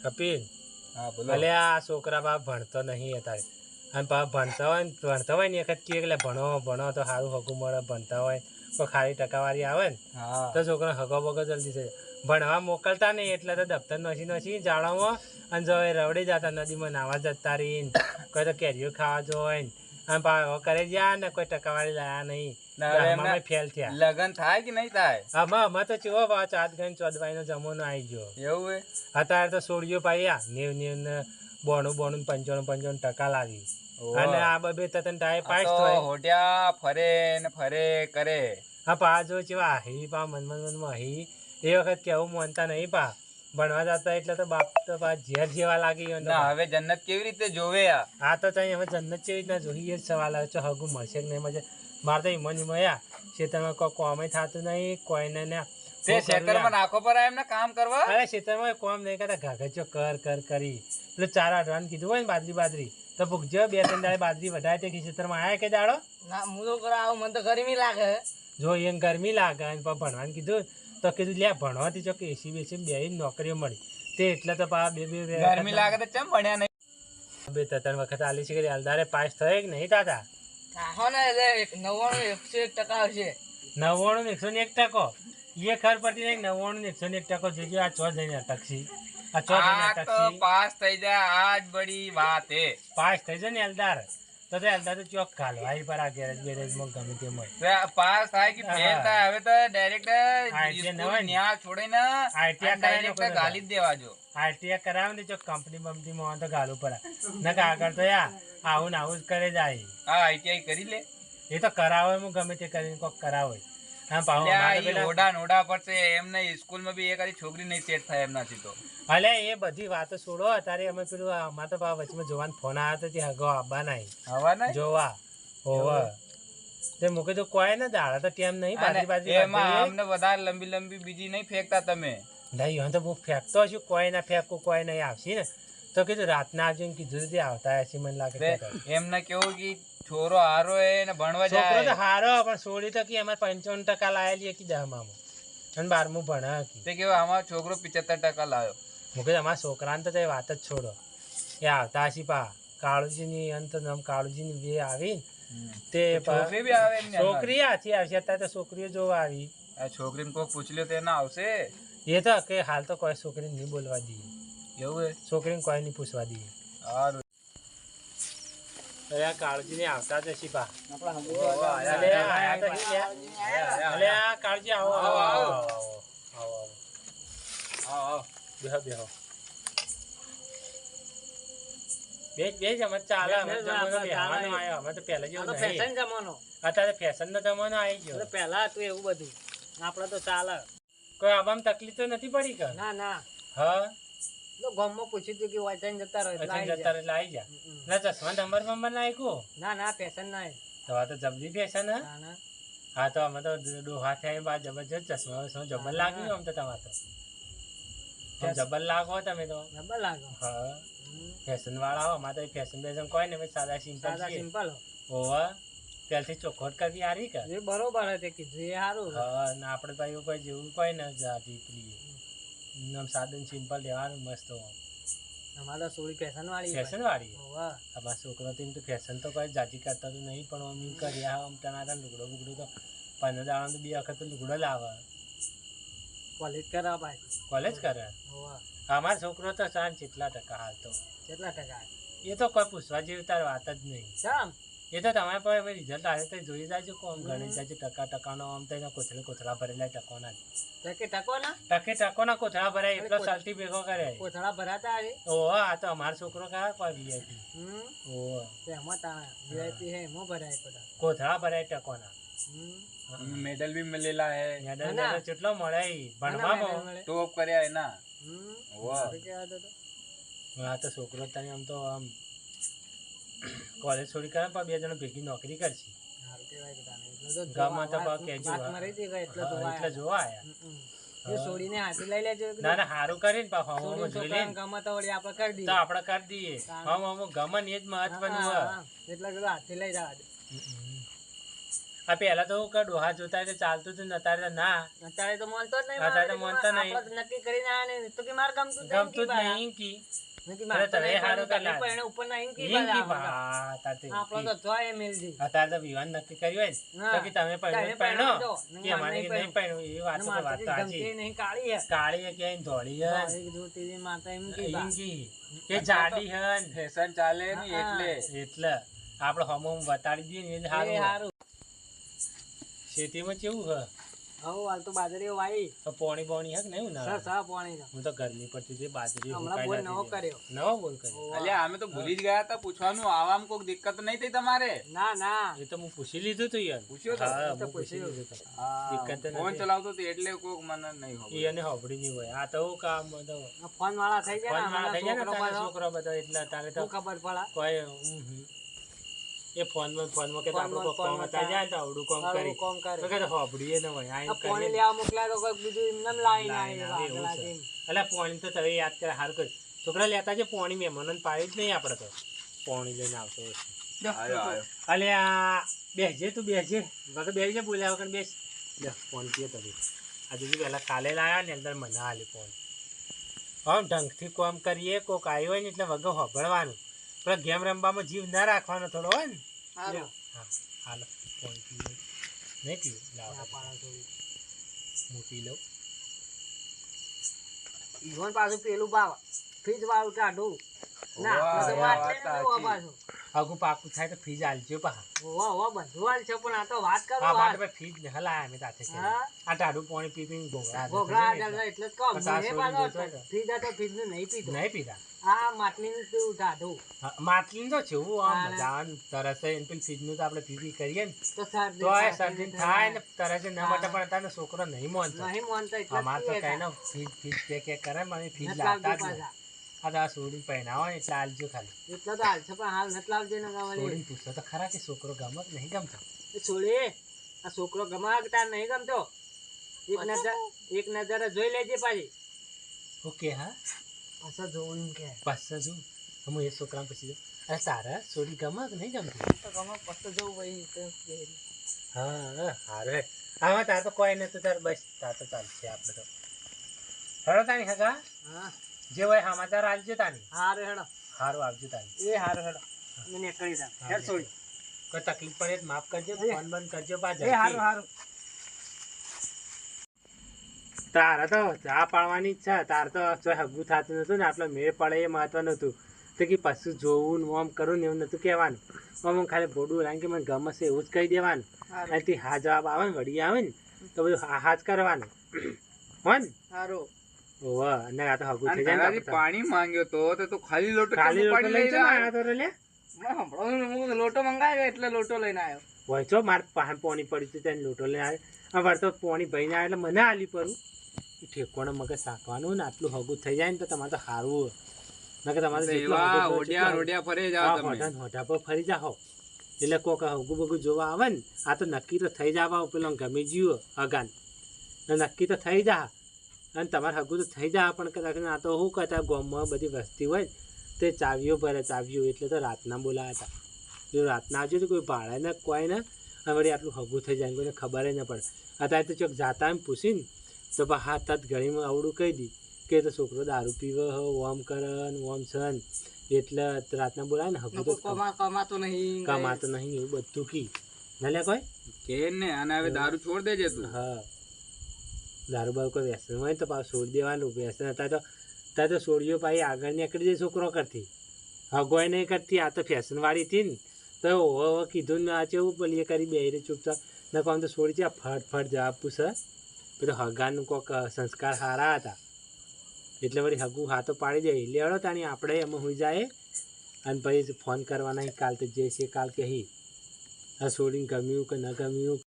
કપિલ, હા બોલો. ભલે આ છોકરા બાપ ભણતો નહીં અત્યારે, અને બાપ ભણતા હોય ને એક જ કે એટલે ભણો ભણો તો સારું હગું મળે, ભણતા હોય તો ખાલી ટકાવારી આવે ને હા તો છોકરા હગો બગો જલ્દી થઈ જાય. ભણવા મોકલતા નહીં એટલે તો દફતર નસી જાળામાં અને જો રવડી જતા નદીમાં નાવા જતા રહીને કોઈ તો કેરીઓ ખાવા જોઈને અને કરે જ્યાં ને કોઈ ટકાવારી લાયા નહીં. ફેલ થયા. લગન થાય કે નહીં થાય? આમાં તો ચેવો ચાત ગઈ ચોદવાઈ નો જમાનો આવી ગયો. એવું હે? અત્યારે તો સોળીઓ પાયા 90 ને 92 95 લાવી અને આ બબે તતન ટાઈ પાસ તો થાય હોટ્યા ફરે ને ફરે કરે. હા પા જો ચેવા હી પા મનમાં હી એ વખત કેવું માનતા નહીં પા ભણવા જતા એટલે તો બાપ તો પા ઝેર જેવા લાગી ગયો ના હવે જન્નત કેવી રીતે જોવે? આ તો ચાઈ હવે જન્નત જેવી રીતના જોઈએ જ સવાલ આવે છે હગું મળશે કે નહીં મળશે. મારે તો ઈમન મયા ખેતરમાં કોઈ કોમે થતું નહીં કોઈને ને તે ખેતરમાં નાખો પર એમ ને કામ કરવા. અરે ખેતરમાં કોમ નહીં કરતા ઘાઘચો કર કરી એટલે 4 અઢવાન કીધું હોય ને બાજરી તો ભૂખજો 2-3 દાડે બાજરી વધારે તે ખેતરમાં આયા કે દાડો ના હું તો કરાવ મને તો ગરમી લાગે. જો એમ ગરમી લાગે અને ભણવાનું કીધું તો કીધું લે ભણવાથી જો કે એસી બેસી બે નોકરીઓ મળી તે એટલે તો પા બે ગરમી લાગે તો ચમ ભણ્યા નહીં? 2-3 વખત આલી છે કે અલદારે પાસ થયે કે નહીં તાતા? હા ને એટલે 99% આવશે. 99 ને 101% એ ખર પડતી નહીં. 99 ને 101% જોજો આ ચો જઈને અટકશી આ ચો જઈને આ તો અટકશી પાસ થઈ જાય આજ બડી વાત હે. પાસ થઈ જાય ને અલદાર તો અલદાર તો ચોક ખાલવાઈ પર આ ગેરેજ માં ગમે તે મળે પાસ થાય કે ફેલ થાય હવે તો ડાયરેક્ટ ITI સ્કૂલ ન્યા છોડીને ITI ડાયરેક્ટ ગાલી જ દેવા જો. આઈટીઆઈ કરાવે ને જો કંપની બંપની માં તો ગાલું પર ના આગળ તો યા આવું ને આવું જ કરે જાય. હા આઈટીઆઈ કરી લે. એ તો કરાવે હું ગમે તે કરીને કોક કરાવે. ઓડા નોડા પડશે એમને સ્કૂલમાં બી એક છોકરી નહીં સેટ થાય એમનાથી તો. અલે એ બધી વાતો છોડો અત્યારે અમે પેલું અમારે તો વચમાં જોવાનો ફોન આવ્યો હતો હગો આબા નહીં હવા નહીં જોવા હોવ તે મૂકે તો કોઈ ને દાડા તો ટેમ નહીં બાજરી એમાં અમને વધારે લંબી લંબી બીજી નહીં ફેંકતા તમે. નહીં તો હું ફેંકતો છું કોઈ ના ફેંકું કોઈ નહીં આવશે ને તો કીધું રાતના આવજો કીધું આવતા હશે મને લાગે એમને કેવું કે છોરો હારો એ ને ભણવા જાય. છોકરો તો હારો પણ સોળી તો કે અમારે 55% લાયેલી કે 10માં અને 12મું ભણા તે કેવું અમારો છોકરો 75% લાવ્યો. મૂકે અમારા છોકરાને તો તે વાત જ છોડો એ આવતા હશે પા કાળુજીની અંત નામ કાળુજીની બે આવી તે છોકરી બી આવે છોકરી આથી આવશે અત્યારે તો છોકરીઓ જોવા આવી. આ છોકરીને કોઈ પૂછ લ્યો તો એના આવશે. એ તો કે હાલ તો કોઈ છોકરીને નહીં બોલવા દઈએ. એવું હે? છોકરીને કોઈ નહીં પૂછવા દઈએ. સારું. અરે આ કાળુજીને આવતા જ હશે પા. કાળજી આવો આવો આવો આવો આવો બેહો બેહો બે જમત ચાલે અમે તો પહેલા જેવું ફેશન જમાનો અત્યારે ફેશન નો જમાનો આવી ગયો. પહેલા હતું એવું બધું આપડે તો ચાલે. કોઈ આબામ તકલીફ તો નથી પડી કે? ના ના હા ગામમાં પૂછ્યું હતું કે વાંચન જતા રહે જતા એટલે આવી જા ના ચશ્મા નંબર નાખ્યો. ના ના ફેશન ના તો આ તો જબરી ફેશન હે. હા તો અમે તો ડોહા થયા બાદ જબરજસ્ત ચશ્મા જબર લાગ્યું આમ તો તમારે તો જબર લાગો તમે તો જબર લાગો. હા ફેશન વાળા હો અમારે તો ફેશન બેશન કોઈ ને સાદા સિમ્પલ હોવા ત્યારથી ચોખ્ખોટ કરવી હારી કે એ બરોબર હે તે કીધું એ સારું. હા ને આપણે તો એવું કોઈ જેવું કોઈ ને જાતી પેલી આમ સાદું સિમ્પલ લેવાનું મસ્ત. અમારે સોળી ફેશન વાળી અમારા છોકરો તો ફેશન તો કોઈ જાતિ કરતા તો નહીં પણ અમે કર્યા આમ તમારા લુગડો બુગડો તો 15 દાડા તો 2 વખત લુગડો લાવે. કોલેજ કરા ભાઈ કોલેજ કરે. અમારો છોકરો તો સાંજ કેટલા ટકા હાલ તો કેટલા ટકા એ તો કોઈ પૂછવા જેવી તાર વાત જ નહીં. એ તો તમારે પાસે રિઝલ્ટ આવે તો જોઈ જાજો કોમ ગણી જાજો ટકાનો આમ તો કોથળા ભરેલા ટકોના ટકોના કોથળા ભરાય એટલો સાલથી ભેગો કરે કોથળા ભરાતા ઓહો આ તો અમારો છોકરો કયા કોઈ વીઆઈપી ઓહો કોથળા ભરાય ટકોના. મેડલ બી મળેલા હે. મેડલ કેટલો મળે ભણવામાં ટોપ કર્યા એના. આ તો છોકરો તને આમ તો આમ કોલેજ છોડી કરે પણ 2 જણા ભેગી નોકરી કરશે. ગામમાં તો એટલે જોવા આયા. ના ના સારું કરીને જોઈ લે તો આપડે કરી દઈએ. ગમન એ જ મહત્વનું. આ પહેલા તો કે ડોહા જોતા એટલે ચાલતું હતું ને અત્યારે તો ના અત્યારે તો માનતો જ નહીં. અત્યારે તો માનતો નહીં. આપણે તો નક્કી કરીને આયા ને તો કે મારે ગમતું જ નહીં ગમતું જ કે નહીં કી નથી મારે તો અરે નહીં હારું પણ કલા. તમે ઉપર ના એમ કે ઈમ કી આપણે બા, તાતે તો જોય એમ એલ દી. અત્યારે તો વિવાહ નક્કી કર્યું હોય ને હા. તો કે તમે તમે પહેણો પહેણો તો. કે અમારે કે નહીં પહેણવું એ વાત તો વાત તો ગમતી સાચી. નહીં કાળી હે. કાળી હે કે ધોળી હે એક જોતી હતી માતા એમ કે ઈમ કી કે જાડી હે ને. ફેશન ચાલે ને એટલે એટલે આપણે હમો બતાડી દઈએ ને એ જ એ સારું. હારું. ખેતીમાં કેવું હે હવ હાલ તો બાજરીઓ વાઈ. તો પોણી બોણી હે કે નહીં સા ના સા પાણી નો. હું તો ગરમી પડતી હતી બાજરી હમણાં બોલ નવો કર્યો. નવો બોલ કર્યો અલ્યા અમે તો ભૂલી જ ગયા હતા પૂછવાનું આવામાં કોઈ દિક્કત નહીં થઈ તમારે ના ના એ તો હું પૂછી લીધું તું યાર. પૂછ્યો તો? હા, એ તો હું પૂછી પૂછ્યું. લીધું તું. હા, દિક્કત નથી. ફોન ચલાવતો હતો એટલે કોક મને નહીં ખબર. ઈ એને હોબળી નહીં હોય આ તો હું કામ તો આ ફોન વાળા થઈ ગયા ફોન ને વાળા થઈ ગયા ને હમણાં તારા છોકરો બધા એટલે તારે તો શું ખબર પડે. કોઈ એ ફોનમાં કે તો આપણું કોક કામ હતા જાય ને તો આવડું કામ સારું કરી કામ કરે. તો કે હોબળીએ ન હોય આ આ પાણી લેવા મોકલ્યા તો કોઈ બીજું એમને લાઈને આવી એવું વાગડા છે. જેમ. એટલે પોણી તો તમે યાદ કરે સારું કર્યું છોકરા લેતા છે પોણી મહેમાનોને પાડી જ નહીં આપણે તો પોણી લઈને આવતો હશે. આયો, આયો. અલે આ બેસજે તું બેસજે વગર બેસજે બોલ્યા વગર બેસ લે ફોન પીએ તમે આજે બી પહેલાં કાલે લાવ્યા ને અંદર મને આલી ફોન આમ ઢંગથી કામ કરીએ કોક આવ્યો હોય ને એટલે વગર હોભળવાનું પણ ગેમ રમવામાં જીવ ના રાખવાનો થોડો હોય ને સારું. હા હાલો ફોન પીએ નહીં પીવું આ લાવો પાડા થોડી. હું પી લઉં ઈવન પાછું પેલું ભાવ ફ્રીજ વાળું કાઢું ના વાહ, આપણે તો વાહ, વાત વાત લઈને જોવા સાચી. પાછું. આગું પાકું થાય તો ફ્રીજ આલજો પા હોવા હોવા બધું હાલ છે પણ આ તો વાત કરું આ વાત. માટે ફ્રીજ ને હલાયા મેં તાથે કરી હા. આ ટાઢું પાણી પી પીને ઘોઘરા ઘોઘરા આગળ એટલે જ કહું. પચાસ મને સોળી પાછો જોતો હોય ને. ફ્રીજ હતો ફ્રીજનું નહીં પીતો. નહીં પીતા આ માટલીનું પીવું ટાઢું. હા, માટલી તો છે હું આમ હા. મજાનું તરસે એને પેલી ફ્રીજનું તો આપણે પીપી કરીએ ને તો શરદી તો એ શરદી શરદી થાય. થાય ને તરસે ન માટે પણ અત્યારનો છોકરો નહીં માનતો નહીં માનતો એટલે જ અમાર તો પીએ કઈ તા. નો ફ્રીજ કે કરે મને ફ્રીજ નથી લાવતા લાવજો જ નહીં. પાછા. આ તો આ સોડી પહેરાવો ને એટલે આલજો ખાલી એટલો તો હાલ છે પણ હાલ નથી લાવજે ને ગામડે. સોડીને પૂછો તો ખરા કે છોકરો ગમે કે નહીં ગમતો એ છોડી આ છોકરો ગમાવા તાર નહીં ગમતો. એક નજર જોઈ લેજે પાછી. ઓકે હા પાછા જોવું એમ કે પાછા જો હું એ છોકરાને પૂછી દઉં અરે તારા સોડી ગમે કે નહીં ગમતી તો ગમે પછી જોવું ભાઈ તો કે. હા હારે આમાં તાર તો કોઈ નતું તાર બસ તાર તો ચાલશે આપણે તો હેડો તાની હગા હા જે હોય સમાચાર આલજો તાની હારું હેડો. હારું આવજો તાની એ હારું હેડો. મેં નીકળી જા. હા, હેડ છોડી. કોઈ તકલીફ પડે તો માફ કરજો એ. ફોન બંધ કરજો પા એ હારું હારું. તારે તો ચા પાડવાની ઈચ્છા તાર તો જો હગું થતું નતું ને આટલો મેળ પડે એ મહત્વનું હતું તો કે પાછું જોવું ને ઓમ કરું ને એવું નતું કહેવાનું આમ ખાલી ભોડું રાખ કે મને ગમે છે એવું જ કહી દેવાનું હારું. અને હા જવાબ આવે ને વળી આવે ને તો બધું હા જ કરવાનું હો ને હારું. ઓહ અને આ તો હગું અને થઈ જાય ને તારાથી આપણે પાણી માંગ્યો તો તો ખાલી લોટો ખાલી ચમો લોટો પાણી લઈ લઈ જાઓ આવ્યો. આયા તો રે લે મેં સાંભળ્યું હું લોટો મંગાવ્યો એટલે લોટો લઈને આવ્યો. હોય છો મારે પાણી પોણી પડ્યું હતું તેને લોટો લઈને આવે અમારે તો પોણી ભરીને આવે એટલે મને આલી પડું ઠેકોને મગજ સાકવાનું ને આટલું હગું થઈ જાય ને તો તમારે તો સારું નકર તમારે જેટલું એવા હગું જોવે ઓઢિયા એટલું રોઢિયા ફરે જાઓ તમે. હોટા હોટા પર ફરી જાઓ એટલે કોક હગું બગું જોવા આવે ને આ તો નક્કી તો થઈ જવા પેલો ગમી જ્યું અગાન નક્કી તો થઈ જા અને તમારે હગું તો થઈ જા પણ કદાચ આ તો શું કરતા ગામમાં બધી વસ્તી હોય તે ચાવીઓ ભરે ચાવીઓ એટલે તો રાતના બોલાયા હતા જો રાતના આવજો તો કોઈ ભાડે ને કોઈ ને અને વળી આટલું હગું થઈ જાય કોઈને ખબર ન પડે અત્યારે તો ચોક જાતા એમ પૂછીને તો હા તત ઘડીમાં આવડું કહી દી કે તો છોકરો દારૂ પીવે હો ઓમ કરે ને ઓમ છન એટલે રાતના બોલાય ને હગું તો કમાતો નહીં. કમાતો નહીં એવું બધું કી ના લે કોઈ કે ને અને હવે દારૂ છોડ દેજે તું. હા દારૂ બારૂ કોઈ વ્યસન હોય ને તો પાછું છોડી દેવાનું વ્યસન અત્યારે તો છોડીઓ પાછી આગળ નીકળી જાય છોકરો કરતી હગોય નહીં કરતી આ તો ફેશન વાળી હતી ને તો હવે કીધું ને આ ચેવું બોલીએ કરી બે રે ચૂપચાપ ન કહું તો છોડી છે ફટ જવાબ પૂછે પેલું હગાનું કોઈક સંસ્કાર સારા હતા એટલે વળી હગું હાથો પાડી દે લેવડો તાણી આપણે એમાં હોઈ જાય અને પછી ફોન કરવાના કાલ તો જે છે કાલ કહી આ છોડીને ગમ્યું કે ન ગમ્યું